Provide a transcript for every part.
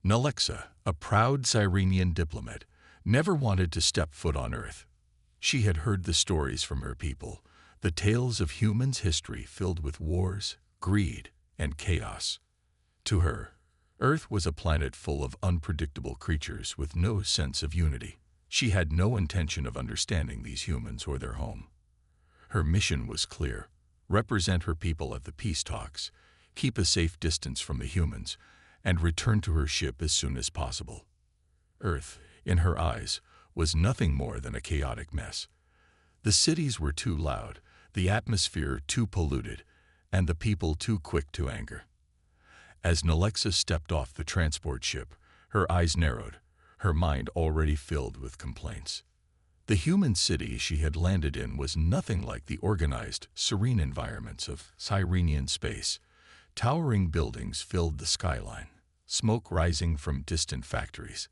Nalexa, a proud Cyrenian diplomat, never wanted to step foot on Earth. She had heard the stories from her people, the tales of humans' history filled with wars, greed, and chaos. To her, Earth was a planet full of unpredictable creatures with no sense of unity. She had no intention of understanding these humans or their home. Her mission was clear: represent her people at the peace talks, keep a safe distance from the humans, and return to her ship as soon as possible. Earth, in her eyes, was nothing more than a chaotic mess. The cities were too loud, the atmosphere too polluted, and the people too quick to anger. As Nalexa stepped off the transport ship, her eyes narrowed, her mind already filled with complaints. The human city she had landed in was nothing like the organized, serene environments of Cyrenian space. Towering buildings filled the skyline, smoke rising from distant factories.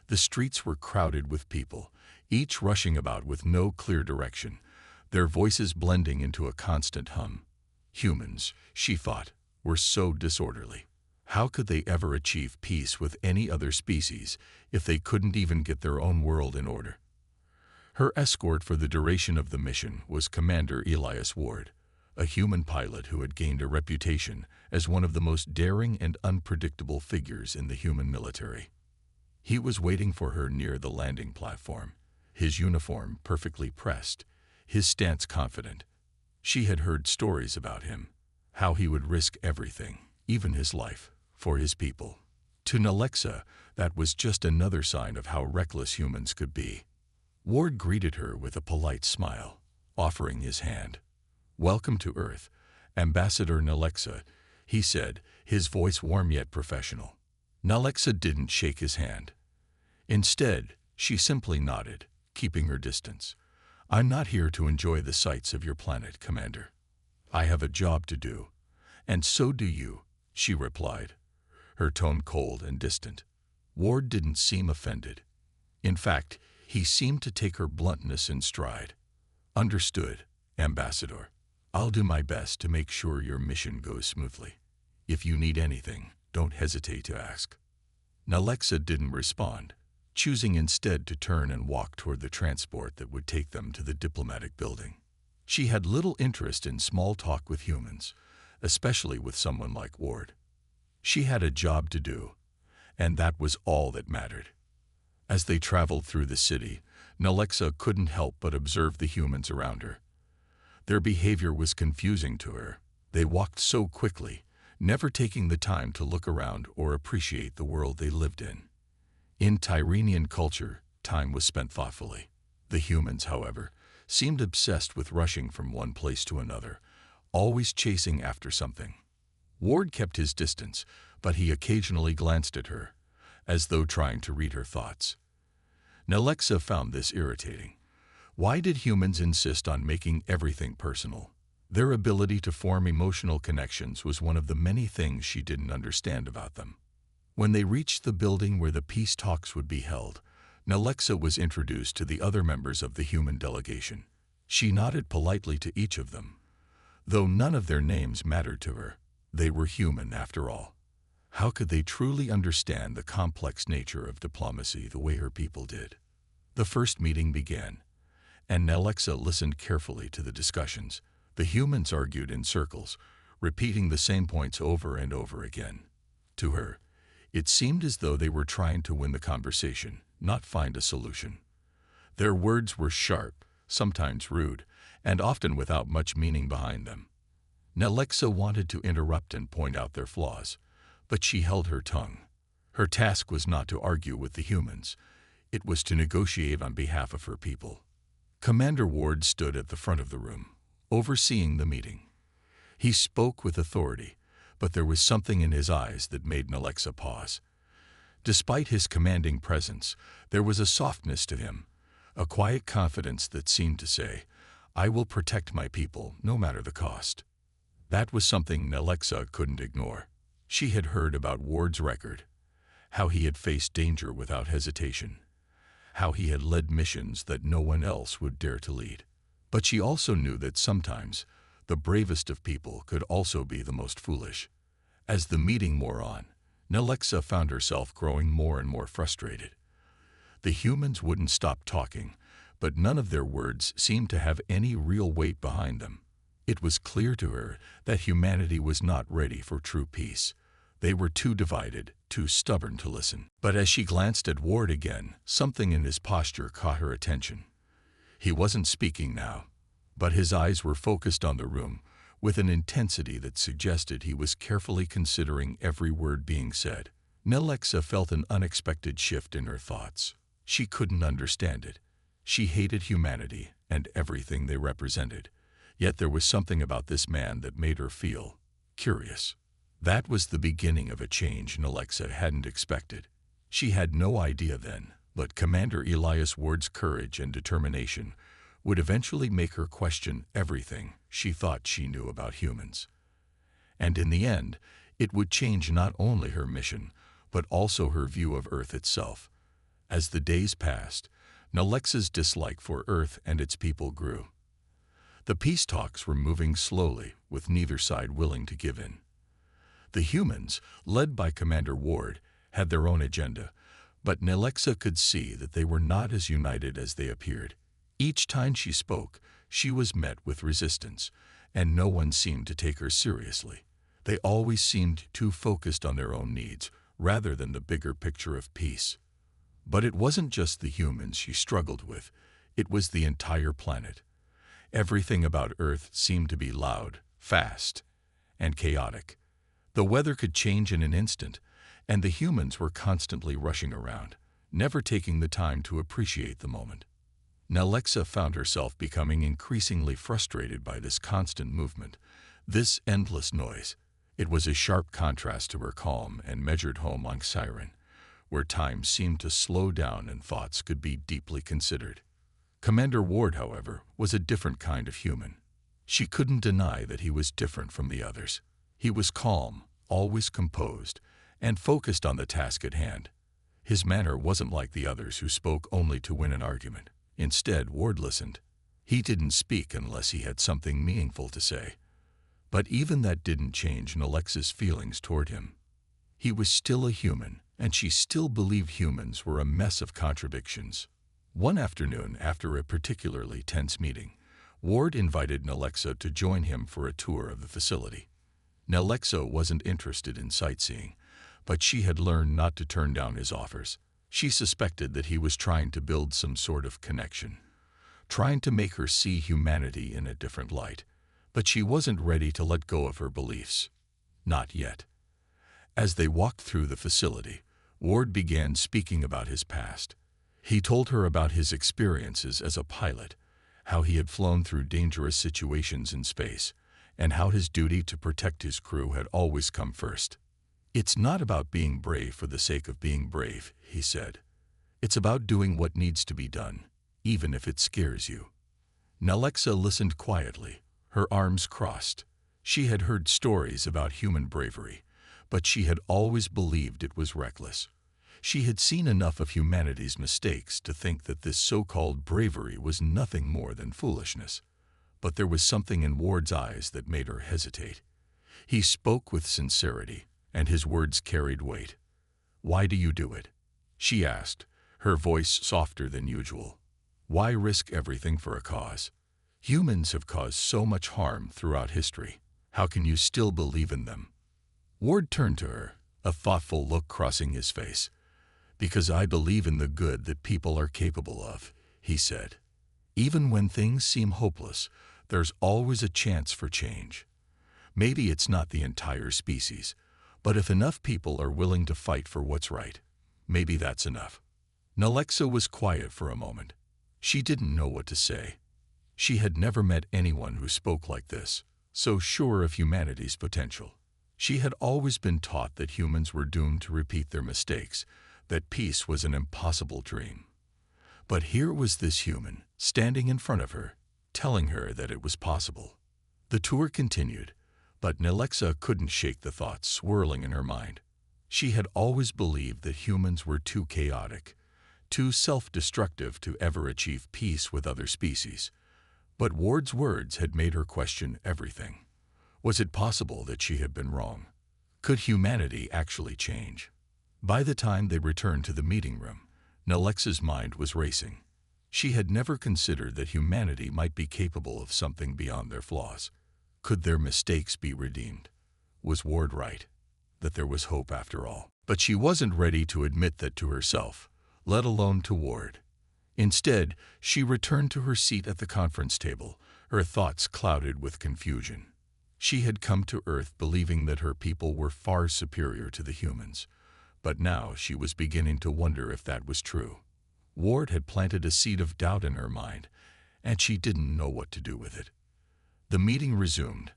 The streets were crowded with people, each rushing about with no clear direction, their voices blending into a constant hum. Humans, she thought, were so disorderly. How could they ever achieve peace with any other species if they couldn't even get their own world in order? Her escort for the duration of the mission was Commander Elias Ward, a human pilot who had gained a reputation as one of the most daring and unpredictable figures in the human military. He was waiting for her near the landing platform, his uniform perfectly pressed, his stance confident. She had heard stories about him, how he would risk everything, even his life, for his people. To Nalexa, that was just another sign of how reckless humans could be. Ward greeted her with a polite smile, offering his hand. "Welcome to Earth, Ambassador Nalexa," he said, his voice warm yet professional. Nalexa didn't shake his hand. Instead, she simply nodded, keeping her distance. "I'm not here to enjoy the sights of your planet, Commander. I have a job to do, and so do you," she replied, her tone cold and distant. Ward didn't seem offended. In fact, he seemed to take her bluntness in stride. "Understood, Ambassador. I'll do my best to make sure your mission goes smoothly. If you need anything, don't hesitate to ask." Nalexa didn't respond, choosing instead to turn and walk toward the transport that would take them to the diplomatic building. She had little interest in small talk with humans, especially with someone like Ward. She had a job to do, and that was all that mattered. As they traveled through the city, Nalexa couldn't help but observe the humans around her. Their behavior was confusing to her. They walked so quickly, never taking the time to look around or appreciate the world they lived in. In Tyrrhenian culture, time was spent thoughtfully. The humans, however, seemed obsessed with rushing from one place to another, always chasing after something. Ward kept his distance, but he occasionally glanced at her, as though trying to read her thoughts. Nalexa found this irritating. Why did humans insist on making everything personal? Their ability to form emotional connections was one of the many things she didn't understand about them. When they reached the building where the peace talks would be held, Nalexa was introduced to the other members of the human delegation. She nodded politely to each of them. Though none of their names mattered to her, they were human after all. How could they truly understand the complex nature of diplomacy the way her people did? The first meeting began, and Nalexa listened carefully to the discussions. The humans argued in circles, repeating the same points over and over again. To her, it seemed as though they were trying to win the conversation, not find a solution. Their words were sharp, sometimes rude, and often without much meaning behind them. Nalexa wanted to interrupt and point out their flaws, but she held her tongue. Her task was not to argue with the humans. It was to negotiate on behalf of her people. Commander Ward stood at the front of the room, overseeing the meeting. He spoke with authority, but there was something in his eyes that made Nalexa pause. Despite his commanding presence, there was a softness to him, a quiet confidence that seemed to say, "I will protect my people, no matter the cost." That was something Nalexa couldn't ignore. She had heard about Ward's record, how he had faced danger without hesitation, how he had led missions that no one else would dare to lead. But she also knew that sometimes the bravest of people could also be the most foolish. As the meeting wore on, Nelexa found herself growing more and more frustrated. The humans wouldn't stop talking, but none of their words seemed to have any real weight behind them. It was clear to her that humanity was not ready for true peace. They were too divided, too stubborn to listen. But as she glanced at Ward again, something in his posture caught her attention. He wasn't speaking now, but his eyes were focused on the room with an intensity that suggested he was carefully considering every word being said. Nelexa felt an unexpected shift in her thoughts. She couldn't understand it. She hated humanity and everything they represented. Yet there was something about this man that made her feel curious. That was the beginning of a change Nelexa hadn't expected. She had no idea then, but Commander Elias Ward's courage and determination would eventually make her question everything she thought she knew about humans. And in the end, it would change not only her mission, but also her view of Earth itself. As the days passed, Nelexa's dislike for Earth and its people grew. The peace talks were moving slowly, with neither side willing to give in. The humans, led by Commander Ward, had their own agenda, but Nelexa could see that they were not as united as they appeared. Each time she spoke, she was met with resistance, and no one seemed to take her seriously. They always seemed too focused on their own needs, rather than the bigger picture of peace. But it wasn't just the humans she struggled with, it was the entire planet. Everything about Earth seemed to be loud, fast, and chaotic. The weather could change in an instant, and the humans were constantly rushing around, never taking the time to appreciate the moment. Nelexa found herself becoming increasingly frustrated by this constant movement, this endless noise. It was a sharp contrast to her calm and measured home on Siren, where time seemed to slow down and thoughts could be deeply considered. Commander Ward, however, was a different kind of human. She couldn't deny that he was different from the others. He was calm, always composed, and focused on the task at hand. His manner wasn't like the others who spoke only to win an argument. Instead, Ward listened. He didn't speak unless he had something meaningful to say. But even that didn't change Nelexa's feelings toward him. He was still a human, and she still believed humans were a mess of contradictions. One afternoon, after a particularly tense meeting, Ward invited Nelexa to join him for a tour of the facility. Nelexa wasn't interested in sightseeing, but she had learned not to turn down his offers. She suspected that he was trying to build some sort of connection, trying to make her see humanity in a different light, but she wasn't ready to let go of her beliefs. Not yet. As they walked through the facility, Ward began speaking about his past. He told her about his experiences as a pilot, how he had flown through dangerous situations in space, and how his duty to protect his crew had always come first. "It's not about being brave for the sake of being brave," he said. "It's about doing what needs to be done, even if it scares you." Nelexa listened quietly, her arms crossed. She had heard stories about human bravery, but she had always believed it was reckless. She had seen enough of humanity's mistakes to think that this so-called bravery was nothing more than foolishness. But there was something in Ward's eyes that made her hesitate. He spoke with sincerity, and his words carried weight. "Why do you do it?" she asked, her voice softer than usual. "Why risk everything for a cause? Humans have caused so much harm throughout history. How can you still believe in them?" Ward turned to her, a thoughtful look crossing his face. "Because I believe in the good that people are capable of," he said. "Even when things seem hopeless, there's always a chance for change. Maybe it's not the entire species, but if enough people are willing to fight for what's right, maybe that's enough." Nelexa was quiet for a moment. She didn't know what to say. She had never met anyone who spoke like this, so sure of humanity's potential. She had always been taught that humans were doomed to repeat their mistakes, that peace was an impossible dream. But here was this human, standing in front of her, telling her that it was possible. The tour continued, but Nelexa couldn't shake the thoughts swirling in her mind. She had always believed that humans were too chaotic, too self-destructive to ever achieve peace with other species. But Ward's words had made her question everything. Was it possible that she had been wrong? Could humanity actually change? By the time they returned to the meeting room, Nalexa's mind was racing. She had never considered that humanity might be capable of something beyond their flaws. Could their mistakes be redeemed? Was Ward right? That there was hope after all? But she wasn't ready to admit that to herself, let alone to Ward. Instead, she returned to her seat at the conference table, her thoughts clouded with confusion. She had come to Earth believing that her people were far superior to the humans, but now she was beginning to wonder if that was true. Ward had planted a seed of doubt in her mind, and she didn't know what to do with it. The meeting resumed,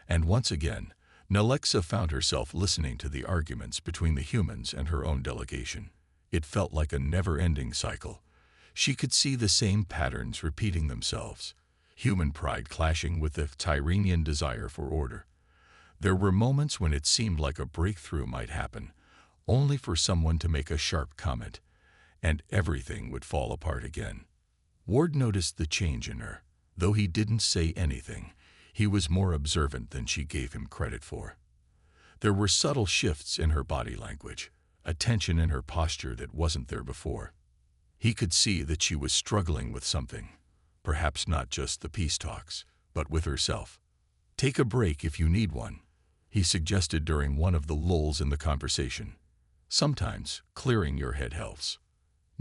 and once again, Nalexa found herself listening to the arguments between the humans and her own delegation. It felt like a never-ending cycle. She could see the same patterns repeating themselves, human pride clashing with the Tyrenian desire for order. There were moments when it seemed like a breakthrough might happen, only for someone to make a sharp comment, and everything would fall apart again. Ward noticed the change in her. Though he didn't say anything, he was more observant than she gave him credit for. There were subtle shifts in her body language, a tension in her posture that wasn't there before. He could see that she was struggling with something, perhaps not just the peace talks, but with herself. "Take a break if you need one," he suggested during one of the lulls in the conversation. "Sometimes clearing your head helps."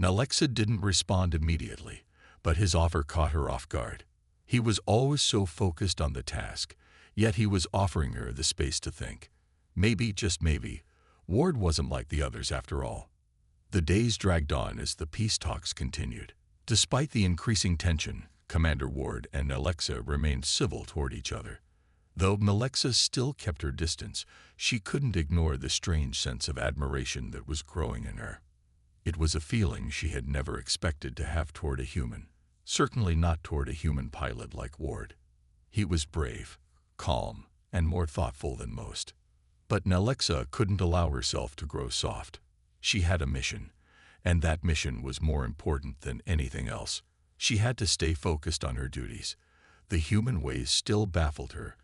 Nalexa didn't respond immediately, but his offer caught her off guard. He was always so focused on the task, yet he was offering her the space to think. Maybe, just maybe, Ward wasn't like the others after all. The days dragged on as the peace talks continued. Despite the increasing tension, Commander Ward and Nalexa remained civil toward each other. Though Nalexa still kept her distance, she couldn't ignore the strange sense of admiration that was growing in her. It was a feeling she had never expected to have toward a human, certainly not toward a human pilot like Ward. He was brave, calm, and more thoughtful than most. But Nalexa couldn't allow herself to grow soft. She had a mission, and that mission was more important than anything else. She had to stay focused on her duties. The human ways still baffled her,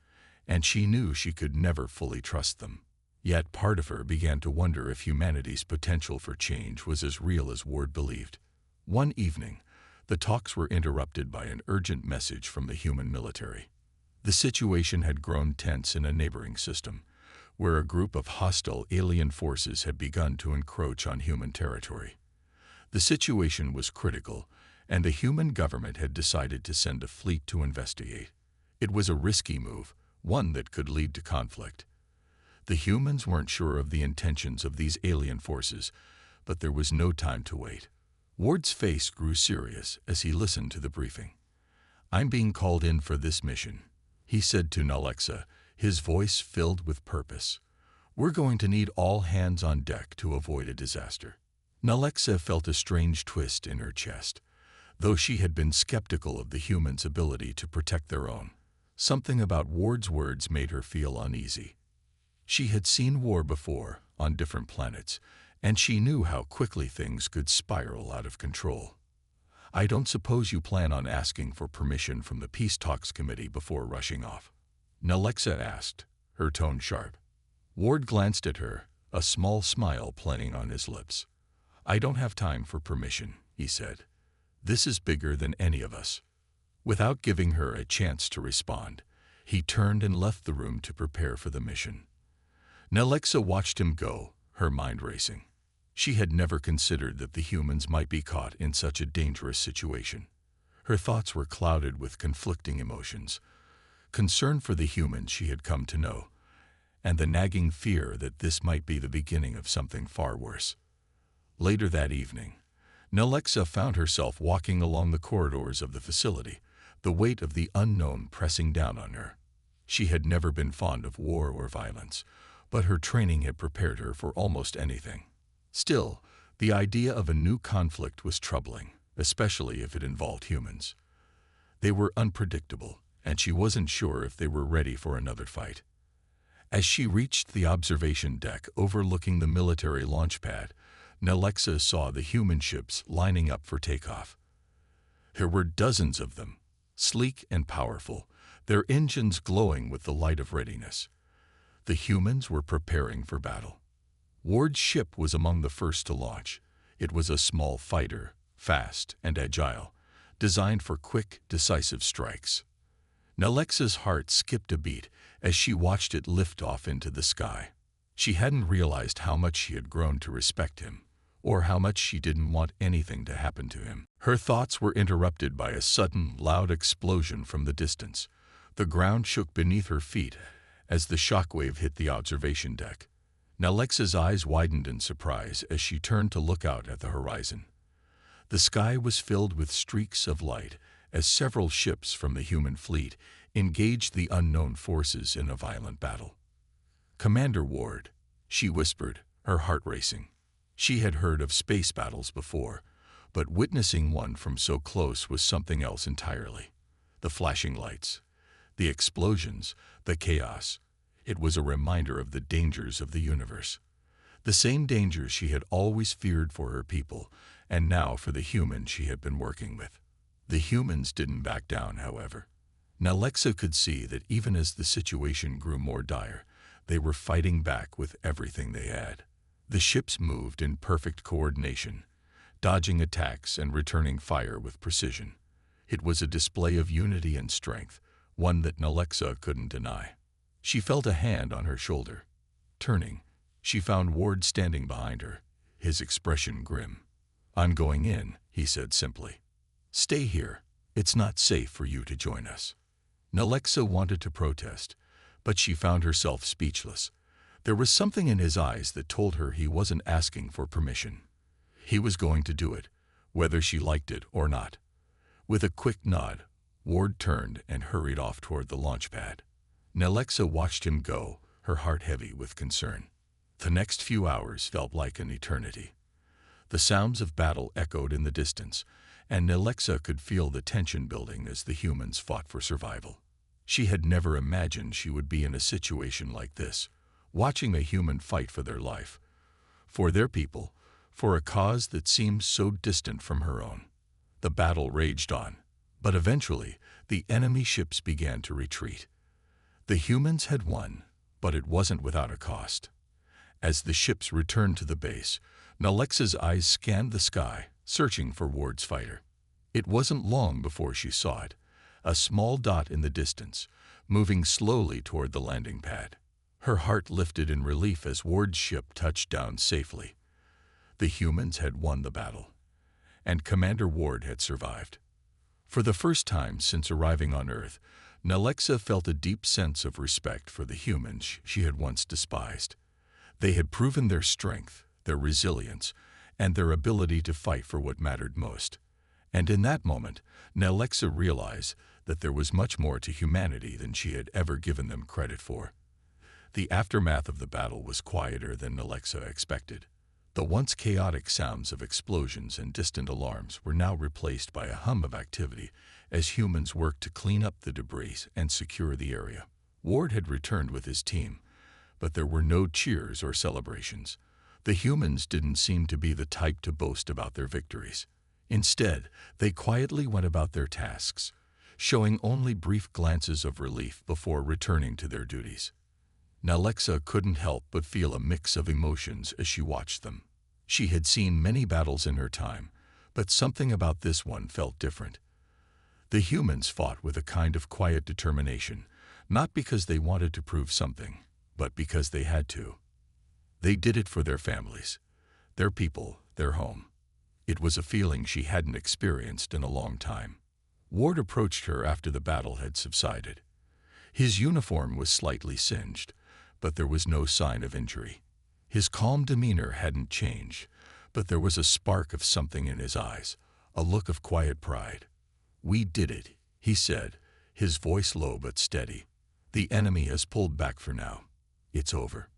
and she knew she could never fully trust them. Yet part of her began to wonder if humanity's potential for change was as real as Ward believed. One evening, the talks were interrupted by an urgent message from the human military. The situation had grown tense in a neighboring system, where a group of hostile alien forces had begun to encroach on human territory. The situation was critical, and the human government had decided to send a fleet to investigate. It was a risky move, one that could lead to conflict. The humans weren't sure of the intentions of these alien forces, but there was no time to wait. Ward's face grew serious as he listened to the briefing. "I'm being called in for this mission," he said to Nalexa, his voice filled with purpose. "We're going to need all hands on deck to avoid a disaster." Nalexa felt a strange twist in her chest. Though she had been skeptical of the humans' ability to protect their own, something about Ward's words made her feel uneasy. She had seen war before, on different planets, and she knew how quickly things could spiral out of control. "I don't suppose you plan on asking for permission from the Peace Talks Committee before rushing off?" Nalexa asked, her tone sharp. Ward glanced at her, a small smile playing on his lips. "I don't have time for permission," he said. "This is bigger than any of us." Without giving her a chance to respond, he turned and left the room to prepare for the mission. Nalexa watched him go, her mind racing. She had never considered that the humans might be caught in such a dangerous situation. Her thoughts were clouded with conflicting emotions, concern for the humans she had come to know, and the nagging fear that this might be the beginning of something far worse. Later that evening, Nalexa found herself walking along the corridors of the facility, the weight of the unknown pressing down on her. She had never been fond of war or violence, but her training had prepared her for almost anything. Still, the idea of a new conflict was troubling, especially if it involved humans. They were unpredictable, and she wasn't sure if they were ready for another fight. As she reached the observation deck overlooking the military launch pad, Nalexa saw the human ships lining up for takeoff. There were dozens of them, sleek and powerful, their engines glowing with the light of readiness. The humans were preparing for battle. Ward's ship was among the first to launch. It was a small fighter, fast and agile, designed for quick, decisive strikes. Nalexa's heart skipped a beat as she watched it lift off into the sky. She hadn't realized how much she had grown to respect him, or how much she didn't want anything to happen to him. Her thoughts were interrupted by a sudden, loud explosion from the distance. The ground shook beneath her feet as the shockwave hit the observation deck. Nalexa's eyes widened in surprise as she turned to look out at the horizon. The sky was filled with streaks of light as several ships from the human fleet engaged the unknown forces in a violent battle. "Commander Ward," she whispered, her heart racing. She had heard of space battles before, but witnessing one from so close was something else entirely. The flashing lights, the explosions, the chaos. It was a reminder of the dangers of the universe. The same dangers she had always feared for her people, and now for the humans she had been working with. The humans didn't back down, however. Nalexa could see that even as the situation grew more dire, they were fighting back with everything they had. The ships moved in perfect coordination, dodging attacks and returning fire with precision. It was a display of unity and strength, one that Nalexa couldn't deny. She felt a hand on her shoulder. Turning, she found Ward standing behind her, his expression grim. "I'm going in," he said simply. "Stay here. It's not safe for you to join us." Nalexa wanted to protest, but she found herself speechless. There was something in his eyes that told her he wasn't asking for permission. He was going to do it, whether she liked it or not. With a quick nod, Ward turned and hurried off toward the launch pad. Nalexa watched him go, her heart heavy with concern. The next few hours felt like an eternity. The sounds of battle echoed in the distance, and Nalexa could feel the tension building as the humans fought for survival. She had never imagined she would be in a situation like this, watching a human fight for their life, for their people, for a cause that seemed so distant from her own. The battle raged on, but eventually the enemy ships began to retreat. The humans had won, but it wasn't without a cost. As the ships returned to the base, Nalexa's eyes scanned the sky, searching for Ward's fighter. It wasn't long before she saw it, a small dot in the distance, moving slowly toward the landing pad. Her heart lifted in relief as Ward's ship touched down safely. The humans had won the battle, and Commander Ward had survived. For the first time since arriving on Earth, Nalexa felt a deep sense of respect for the humans she had once despised. They had proven their strength, their resilience, and their ability to fight for what mattered most. And in that moment, Nalexa realized that there was much more to humanity than she had ever given them credit for. The aftermath of the battle was quieter than Nalexa expected. The once chaotic sounds of explosions and distant alarms were now replaced by a hum of activity as humans worked to clean up the debris and secure the area. Ward had returned with his team, but there were no cheers or celebrations. The humans didn't seem to be the type to boast about their victories. Instead, they quietly went about their tasks, showing only brief glances of relief before returning to their duties. Nalexa couldn't help but feel a mix of emotions as she watched them. She had seen many battles in her time, but something about this one felt different. The humans fought with a kind of quiet determination, not because they wanted to prove something, but because they had to. They did it for their families, their people, their home. It was a feeling she hadn't experienced in a long time. Ward approached her after the battle had subsided. His uniform was slightly singed, but there was no sign of injury. His calm demeanor hadn't changed, but there was a spark of something in his eyes, a look of quiet pride. "We did it," he said, his voice low but steady. "The enemy has pulled back for now. It's over."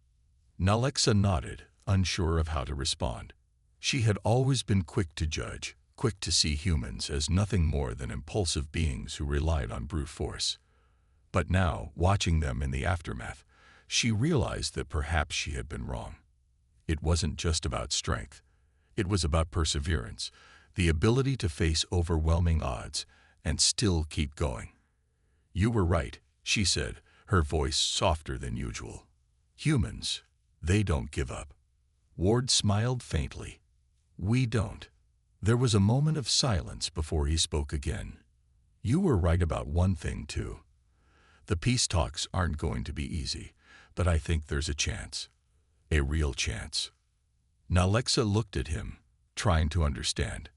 Nalexa nodded, unsure of how to respond. She had always been quick to judge, quick to see humans as nothing more than impulsive beings who relied on brute force. But now, watching them in the aftermath, she realized that perhaps she had been wrong. It wasn't just about strength. It was about perseverance, the ability to face overwhelming odds and still keep going. "You were right," she said, her voice softer than usual. Humans, they don't give up. Ward smiled faintly. We don't. There was a moment of silence before he spoke again. You were right about one thing, too. The peace talks aren't going to be easy, but I think there's a chance. A real chance. Nalexa looked at him, trying to understand.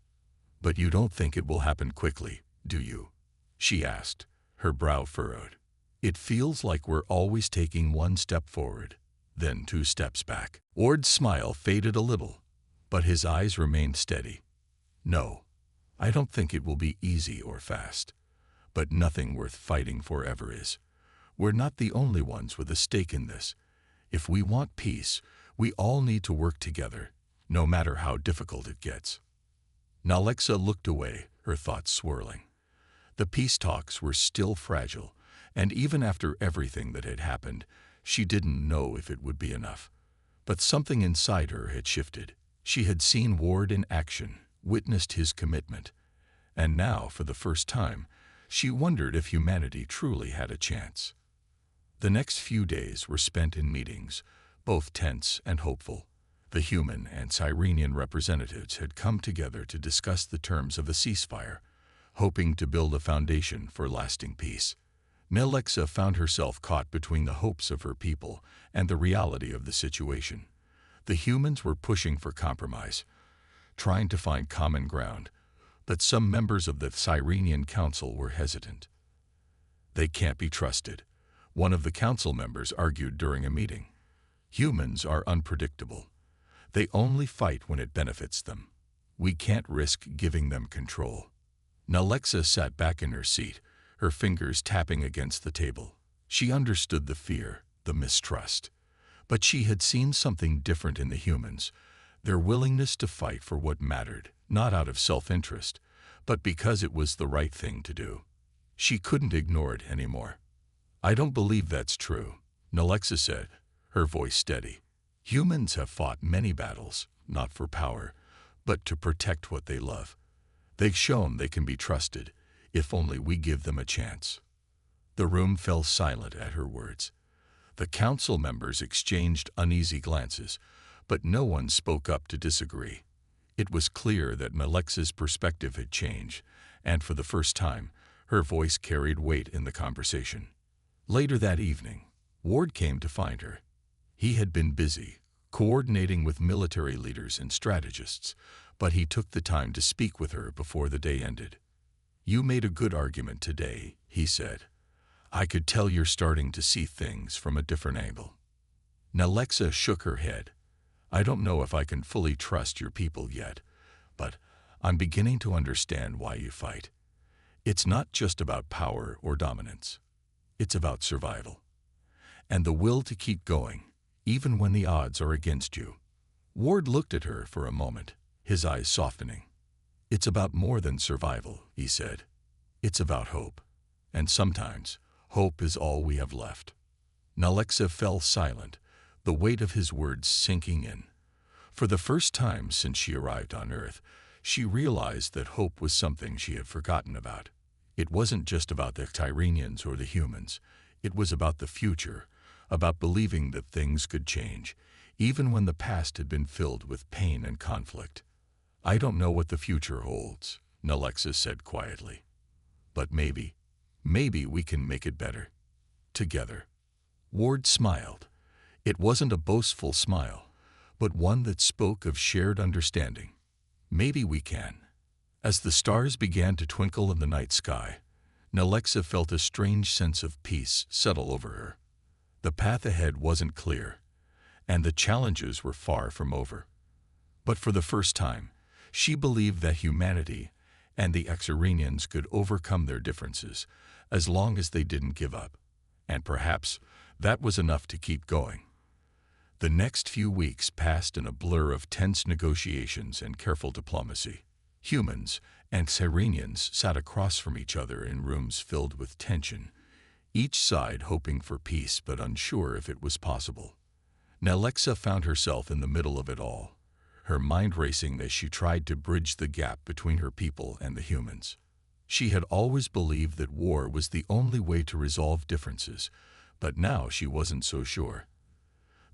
But you don't think it will happen quickly, do you? She asked, her brow furrowed. It feels like we're always taking one step forward, then 2 steps back. Ward's smile faded a little, but his eyes remained steady. No, I don't think it will be easy or fast. But nothing worth fighting for ever is. We're not the only ones with a stake in this. If we want peace, we all need to work together, no matter how difficult it gets. Nalexa looked away, her thoughts swirling. The peace talks were still fragile, and even after everything that had happened, she didn't know if it would be enough. But something inside her had shifted. She had seen Ward in action, witnessed his commitment, and now, for the first time, she wondered if humanity truly had a chance. The next few days were spent in meetings, both tense and hopeful. The human and Cyrenian representatives had come together to discuss the terms of a ceasefire, hoping to build a foundation for lasting peace. Nalexa found herself caught between the hopes of her people and the reality of the situation. The humans were pushing for compromise, trying to find common ground, but some members of the Cyrenian Council were hesitant. They can't be trusted, one of the council members argued during a meeting. Humans are unpredictable. They only fight when it benefits them. We can't risk giving them control. Nalexa sat back in her seat, her fingers tapping against the table. She understood the fear, the mistrust. But she had seen something different in the humans, their willingness to fight for what mattered, not out of self-interest, but because it was the right thing to do. She couldn't ignore it anymore. I don't believe that's true, Nalexa said, her voice steady. Humans have fought many battles, not for power, but to protect what they love. They've shown they can be trusted, if only we give them a chance. The room fell silent at her words. The council members exchanged uneasy glances, but no one spoke up to disagree. It was clear that Nalexa's perspective had changed, and for the first time, her voice carried weight in the conversation. Later that evening, Ward came to find her. He had been busy, coordinating with military leaders and strategists, but he took the time to speak with her before the day ended. You made a good argument today, he said. I could tell you're starting to see things from a different angle. Nalexa shook her head. I don't know if I can fully trust your people yet, but I'm beginning to understand why you fight. It's not just about power or dominance. It's about survival. And the will to keep going, even when the odds are against you. Ward looked at her for a moment, his eyes softening. It's about more than survival, he said. It's about hope. And sometimes, hope is all we have left. Nalexa fell silent, the weight of his words sinking in. For the first time since she arrived on Earth, she realized that hope was something she had forgotten about. It wasn't just about the Tyrenians or the humans. It was about the future, about believing that things could change, even when the past had been filled with pain and conflict. I don't know what the future holds, Nalexa said quietly. But maybe we can make it better. Together. Ward smiled. It wasn't a boastful smile, but one that spoke of shared understanding. Maybe we can. As the stars began to twinkle in the night sky, Nalexa felt a strange sense of peace settle over her. The path ahead wasn't clear, and the challenges were far from over. But for the first time, she believed that humanity and the Exarenians could overcome their differences as long as they didn't give up. And perhaps that was enough to keep going. The next few weeks passed in a blur of tense negotiations and careful diplomacy. Humans and Cyrenians sat across from each other in rooms filled with tension, each side hoping for peace but unsure if it was possible. Nalexa found herself in the middle of it all, her mind racing as she tried to bridge the gap between her people and the humans. She had always believed that war was the only way to resolve differences, but now she wasn't so sure.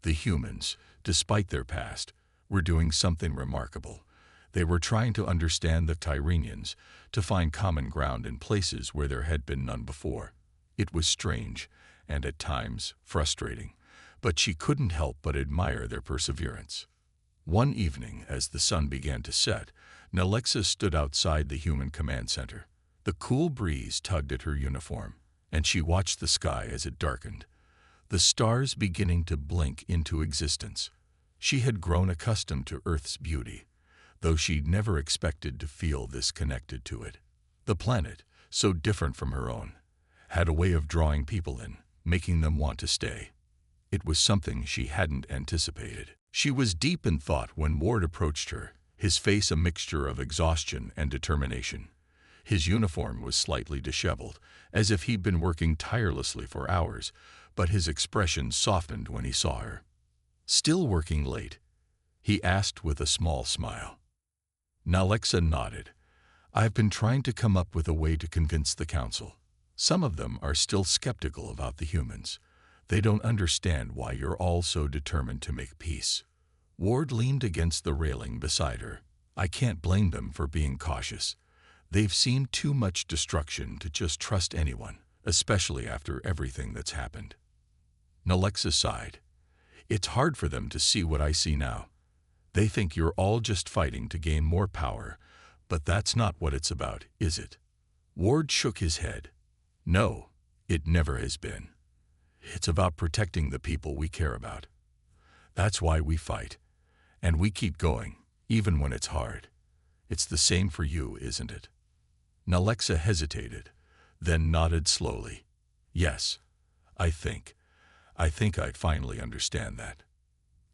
The humans, despite their past, were doing something remarkable. They were trying to understand the Tyrenians, to find common ground in places where there had been none before. It was strange, and at times frustrating, but she couldn't help but admire their perseverance. One evening, as the sun began to set, Nelexa stood outside the human command center. The cool breeze tugged at her uniform, and she watched the sky as it darkened, the stars beginning to blink into existence. She had grown accustomed to Earth's beauty, though she'd never expected to feel this connected to it. The planet, so different from her own, had a way of drawing people in, making them want to stay. It was something she hadn't anticipated. She was deep in thought when Ward approached her, his face a mixture of exhaustion and determination. His uniform was slightly disheveled, as if he'd been working tirelessly for hours, but his expression softened when he saw her. "Still working late?" he asked with a small smile. Nelexa nodded. "I've been trying to come up with a way to convince the council. Some of them are still skeptical about the humans. They don't understand why you're all so determined to make peace." Ward leaned against the railing beside her. "I can't blame them for being cautious. They've seen too much destruction to just trust anyone, especially after everything that's happened." Nelexa sighed. "It's hard for them to see what I see now. They think you're all just fighting to gain more power, but that's not what it's about, is it?" Ward shook his head. "No, it never has been. It's about protecting the people we care about. That's why we fight. And we keep going, even when it's hard. It's the same for you, isn't it?" Nelexa hesitated, then nodded slowly. "Yes, I think I finally understand that.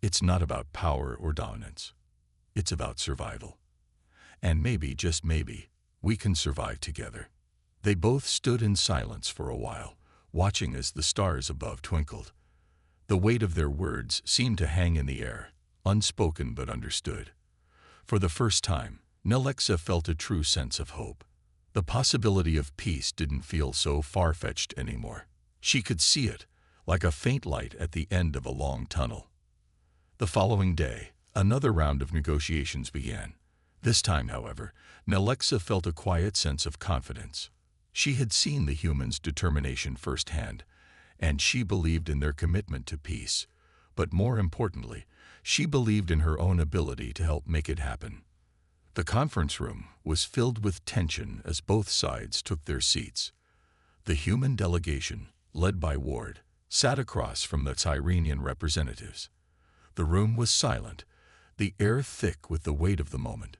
It's not about power or dominance. It's about survival. And maybe, just maybe, we can survive together." They both stood in silence for a while, watching as the stars above twinkled. The weight of their words seemed to hang in the air, unspoken but understood. For the first time, Nelexa felt a true sense of hope. The possibility of peace didn't feel so far-fetched anymore. She could see it, like a faint light at the end of a long tunnel. The following day, another round of negotiations began. This time, however, Nelexa felt a quiet sense of confidence. She had seen the humans' determination firsthand, and she believed in their commitment to peace. But more importantly, she believed in her own ability to help make it happen. The conference room was filled with tension as both sides took their seats. The human delegation, led by Ward, sat across from the Tyrenian representatives. The room was silent, the air thick with the weight of the moment.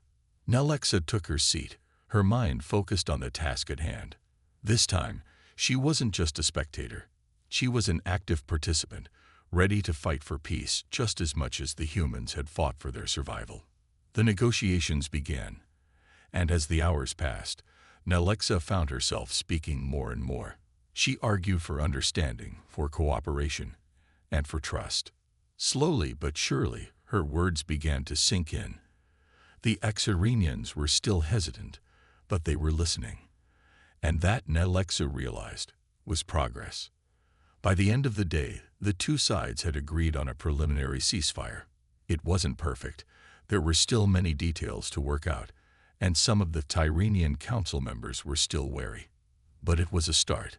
Nelexa took her seat, her mind focused on the task at hand. This time, she wasn't just a spectator. She was an active participant, ready to fight for peace just as much as the humans had fought for their survival. The negotiations began, and as the hours passed, Nelexa found herself speaking more and more. She argued for understanding, for cooperation, and for trust. Slowly but surely, her words began to sink in. The Exarenians were still hesitant, but they were listening. And that, Nelexa realized, was progress. By the end of the day, the two sides had agreed on a preliminary ceasefire. It wasn't perfect. There were still many details to work out, and some of the Tyrenian council members were still wary. But it was a start,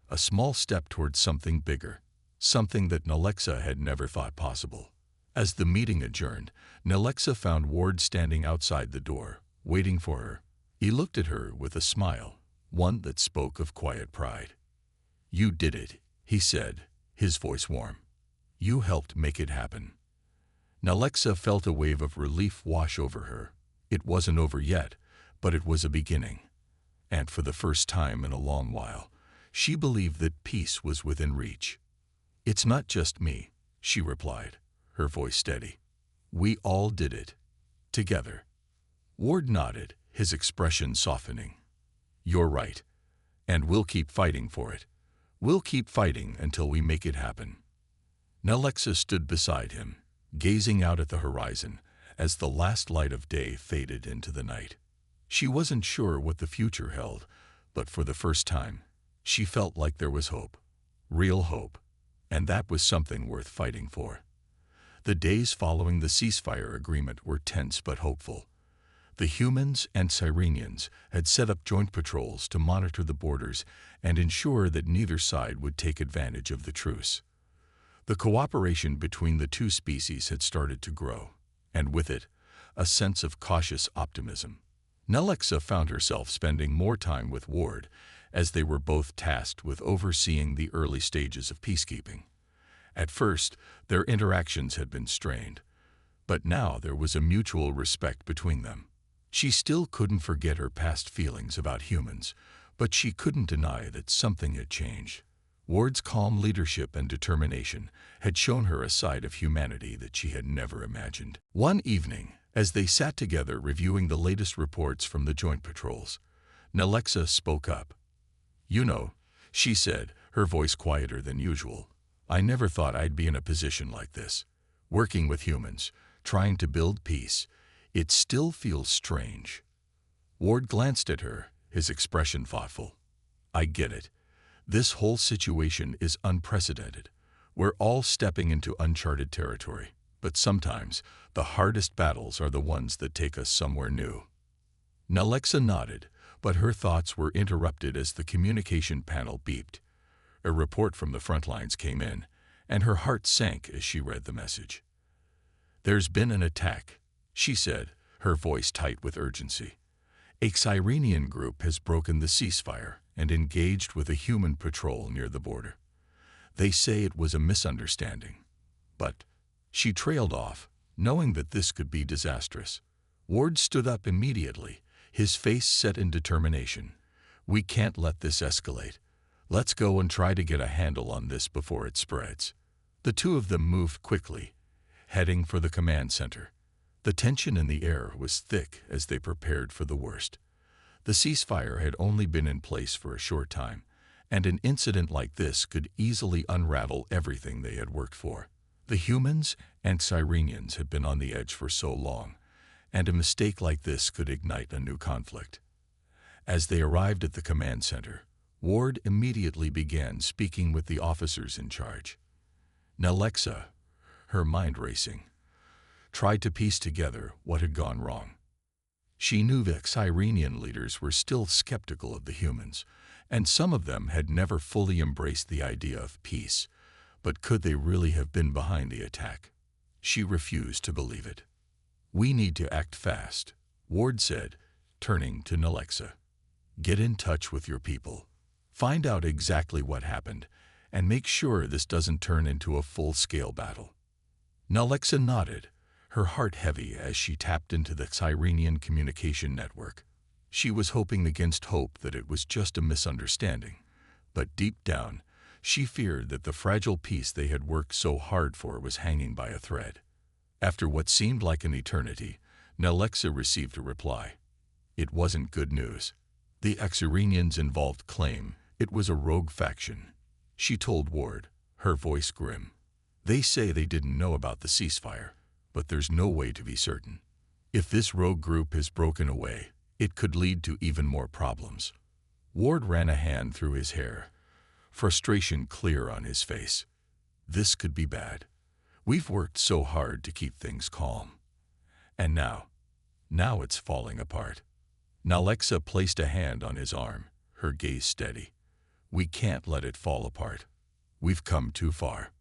a small step towards something bigger, something that Nelexa had never thought possible. As the meeting adjourned, Nelexa found Ward standing outside the door, waiting for her. He looked at her with a smile, one that spoke of quiet pride. "You did it," he said, his voice warm. "You helped make it happen." Nelexa felt a wave of relief wash over her. It wasn't over yet, but it was a beginning. And for the first time in a long while, she believed that peace was within reach. "It's not just me," she replied, her voice steady. "We all did it. Together." Ward nodded, his expression softening. "You're right. And we'll keep fighting for it. We'll keep fighting until we make it happen." Nelexa stood beside him, gazing out at the horizon as the last light of day faded into the night. She wasn't sure what the future held, but for the first time, she felt like there was hope. Real hope. And that was something worth fighting for. The days following the ceasefire agreement were tense but hopeful. The humans and Cyrenians had set up joint patrols to monitor the borders and ensure that neither side would take advantage of the truce. The cooperation between the two species had started to grow, and with it, a sense of cautious optimism. Nelexa found herself spending more time with Ward, as they were both tasked with overseeing the early stages of peacekeeping. At first, their interactions had been strained, but now there was a mutual respect between them. She still couldn't forget her past feelings about humans, but she couldn't deny that something had changed. Ward's calm leadership and determination had shown her a side of humanity that she had never imagined. One evening, as they sat together reviewing the latest reports from the joint patrols, Nelexa spoke up. "You know," she said, her voice quieter than usual, "I never thought I'd be in a position like this. Working with humans, trying to build peace. It still feels strange." Ward glanced at her, his expression thoughtful. "I get it. This whole situation is unprecedented. We're all stepping into uncharted territory, but sometimes the hardest battles are the ones that take us somewhere new." Nelexa nodded, but her thoughts were interrupted as the communication panel beeped. A report from the front lines came in, and her heart sank as she read the message. "There's been an attack," she said, her voice tight with urgency. "A Cyrenian group has broken the ceasefire and engaged with a human patrol near the border. They say it was a misunderstanding, but—" She trailed off, knowing that this could be disastrous. Ward stood up immediately, his face set in determination. "We can't let this escalate. Let's go and try to get a handle on this before it spreads." The two of them moved quickly, heading for the command center. The tension in the air was thick as they prepared for the worst. The ceasefire had only been in place for a short time, and an incident like this could easily unravel everything they had worked for. The humans and Cyrenians had been on the edge for so long, and a mistake like this could ignite a new conflict. As they arrived at the command center, Ward immediately began speaking with the officers in charge. Nelexa, her mind racing, tried to piece together what had gone wrong. She knew that Cyrenian leaders were still skeptical of the humans, and some of them had never fully embraced the idea of peace. But could they really have been behind the attack? She refused to believe it. "We need to act fast," Ward said, turning to Nelexa. "Get in touch with your people. Find out exactly what happened, and make sure this doesn't turn into a full-scale battle." Nelexa nodded, her heart heavy as she tapped into the Cyrenian communication network. She was hoping against hope that it was just a misunderstanding, but deep down, she feared that the fragile peace they had worked so hard for was hanging by a thread. After what seemed like an eternity, Nelexa received a reply. It wasn't good news. The Cyrenians involved claim it was a rogue faction. She told Ward, her voice grim. "They say they didn't know about the ceasefire, but there's no way to be certain. If this rogue group is broken away, it could lead to even more problems." Ward ran a hand through his hair, frustration clear on his face. "This could be bad. We've worked so hard to keep things calm. And now it's falling apart." Nelexa placed a hand on his arm, her gaze steady. "We can't let it fall apart. We've come too far."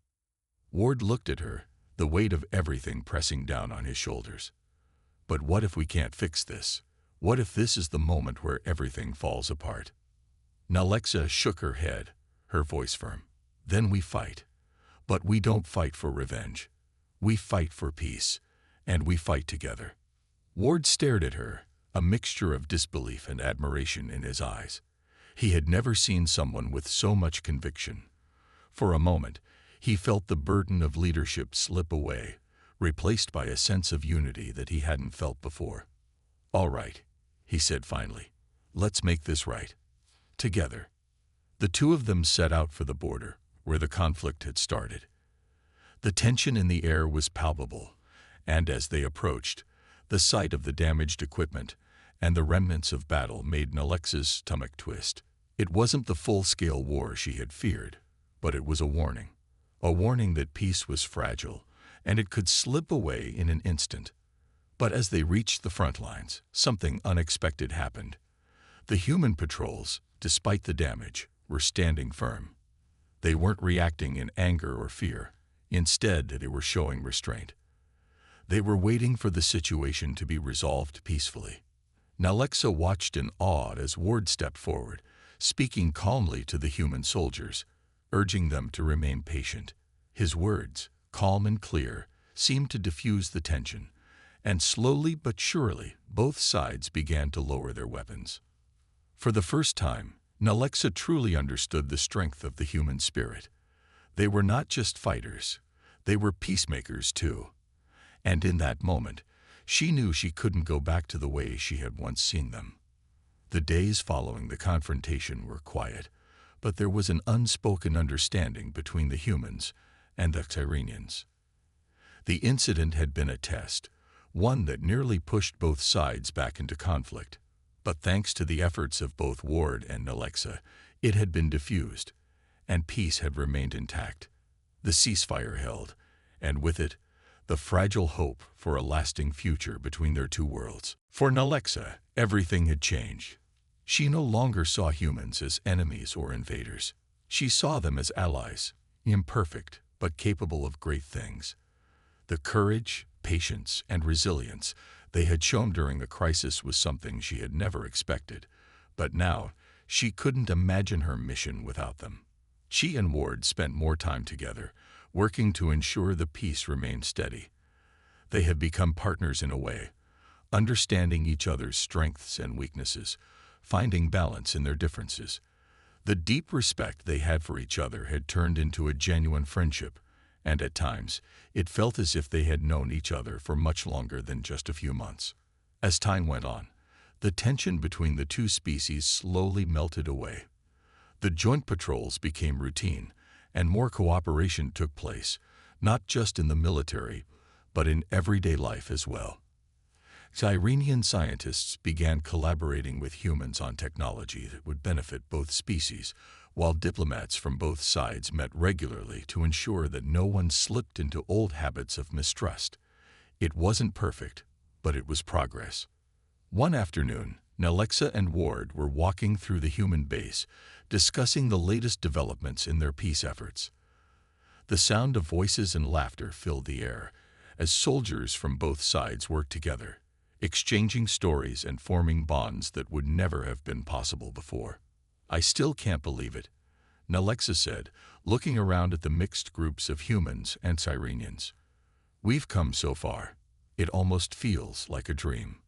Ward looked at her, the weight of everything pressing down on his shoulders. "But what if we can't fix this? What if this is the moment where everything falls apart?" Nelexa shook her head, her voice firm. "Then we fight. But we don't fight for revenge. We fight for peace, and we fight together." Ward stared at her, a mixture of disbelief and admiration in his eyes. He had never seen someone with so much conviction. For a moment, he felt the burden of leadership slip away, replaced by a sense of unity that he hadn't felt before. "All right," he said finally. "Let's make this right. Together." The two of them set out for the border, where the conflict had started. The tension in the air was palpable, and as they approached, the sight of the damaged equipment and the remnants of battle made Nelexa's stomach twist. It wasn't the full-scale war she had feared, but it was a warning that peace was fragile and it could slip away in an instant. But as they reached the front lines, something unexpected happened. The human patrols, despite the damage, were standing firm. They weren't reacting in anger or fear. Instead, they were showing restraint. They were waiting for the situation to be resolved peacefully. Nalexa watched in awe as Ward stepped forward, speaking calmly to the human soldiers, urging them to remain patient. His words, calm and clear, seemed to diffuse the tension, and slowly but surely both sides began to lower their weapons. For the first time, Nalexa truly understood the strength of the human spirit. They were not just fighters, they were peacemakers too. And in that moment, she knew she couldn't go back to the way she had once seen them. The days following the confrontation were quiet, but there was an unspoken understanding between the humans and the Cyrenians. The incident had been a test, one that nearly pushed both sides back into conflict. But thanks to the efforts of both Ward and Nalexa, it had been diffused, and peace had remained intact. The ceasefire held, and with it, the fragile hope for a lasting future between their two worlds. For Nalexa, everything had changed. She no longer saw humans as enemies or invaders. She saw them as allies, imperfect but capable of great things. The courage, patience, and resilience they had shown during the crisis was something she had never expected, but now she couldn't imagine her mission without them. She and Ward spent more time together, working to ensure the peace remained steady. They had become partners in a way, understanding each other's strengths and weaknesses, finding balance in their differences. The deep respect they had for each other had turned into a genuine friendship, and at times, it felt as if they had known each other for much longer than just a few months. As time went on, the tension between the two species slowly melted away. The joint patrols became routine, and more cooperation took place, not just in the military, but in everyday life as well. Cyrenian scientists began collaborating with humans on technology that would benefit both species, while diplomats from both sides met regularly to ensure that no one slipped into old habits of mistrust. It wasn't perfect, but it was progress. One afternoon, Nalexa and Ward were walking through the human base, discussing the latest developments in their peace efforts. The sound of voices and laughter filled the air as soldiers from both sides worked together, exchanging stories and forming bonds that would never have been possible before. "I still can't believe it," Nalexa said, looking around at the mixed groups of humans and Cyrenians. "We've come so far. It almost feels like a dream."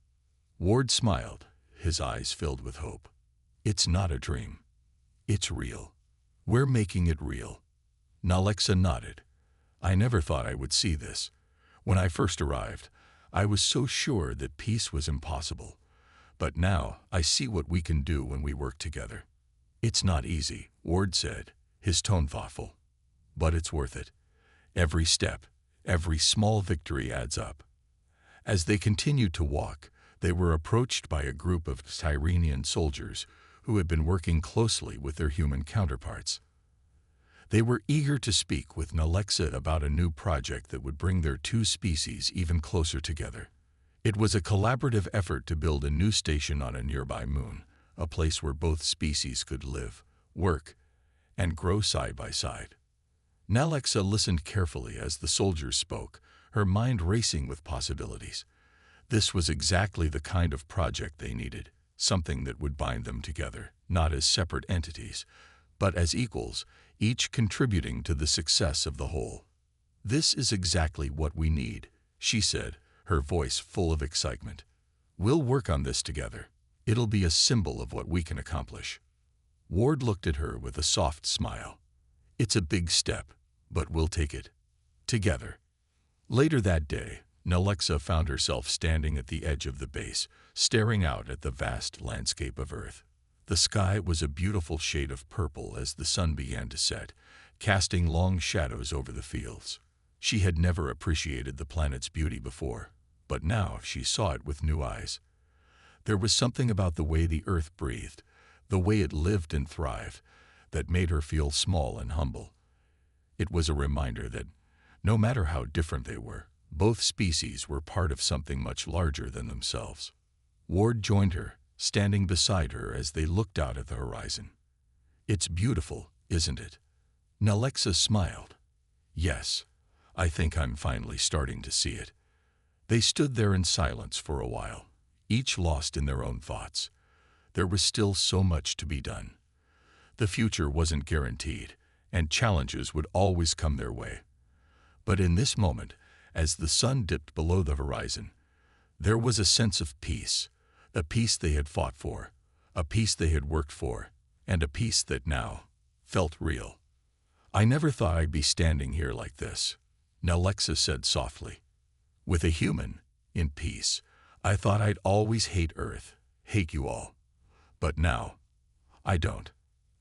Ward smiled, his eyes filled with hope. "It's not a dream. It's real. We're making it real." Nalexa nodded. "I never thought I would see this. When I first arrived, I was so sure that peace was impossible. But now I see what we can do when we work together." "It's not easy," Ward said, his tone thoughtful. "But it's worth it. Every step, every small victory adds up." As they continued to walk, they were approached by a group of Cyrenian soldiers who had been working closely with their human counterparts. They were eager to speak with Nalexa about a new project that would bring their two species even closer together. It was a collaborative effort to build a new station on a nearby moon, a place where both species could live, work, and grow side by side. Nalexa listened carefully as the soldiers spoke, her mind racing with possibilities. This was exactly the kind of project they needed, something that would bind them together, not as separate entities, but as equals, each contributing to the success of the whole. "This is exactly what we need," she said, her voice full of excitement. "We'll work on this together. It'll be a symbol of what we can accomplish." Ward looked at her with a soft smile. "It's a big step, but we'll take it. Together." Later that day, Nalexa found herself standing at the edge of the base, staring out at the vast landscape of Earth. The sky was a beautiful shade of purple as the sun began to set, casting long shadows over the fields. She had never appreciated the planet's beauty before, but now she saw it with new eyes. There was something about the way the Earth breathed, the way it lived and thrived, that made her feel small and humble. It was a reminder that, No matter how different they were, both species were part of something much larger than themselves. Ward joined her, standing beside her as they looked out at the horizon. "It's beautiful, isn't it?" Nalexa smiled. "Yes, I think I'm finally starting to see it." They stood there in silence for a while, each lost in their own thoughts. There was still so much to be done. The future wasn't guaranteed, and challenges would always come their way. But in this moment, as the sun dipped below the horizon, there was a sense of peace, a peace they had fought for, a peace they had worked for, and a peace that now felt real. "I never thought I'd be standing here like this," Nalexa said softly. "With a human, in peace. I thought I'd always hate Earth, hate you all. But now, I don't.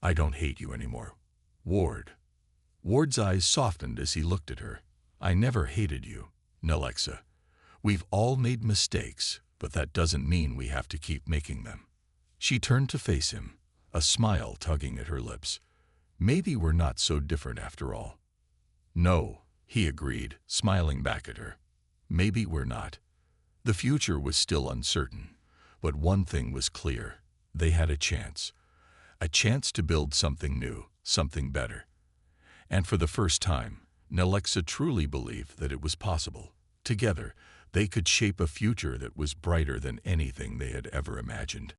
I don't hate you anymore, Ward." Ward's eyes softened as he looked at her. "I never hated you, Nalexa. We've all made mistakes, but that doesn't mean we have to keep making them." She turned to face him, a smile tugging at her lips. "Maybe we're not so different after all." "No," he agreed, smiling back at her. "Maybe we're not." The future was still uncertain, but one thing was clear. They had a chance to build something new, something better. And for the first time, Nalexa truly believed that it was possible. Together, they could shape a future that was brighter than anything they had ever imagined.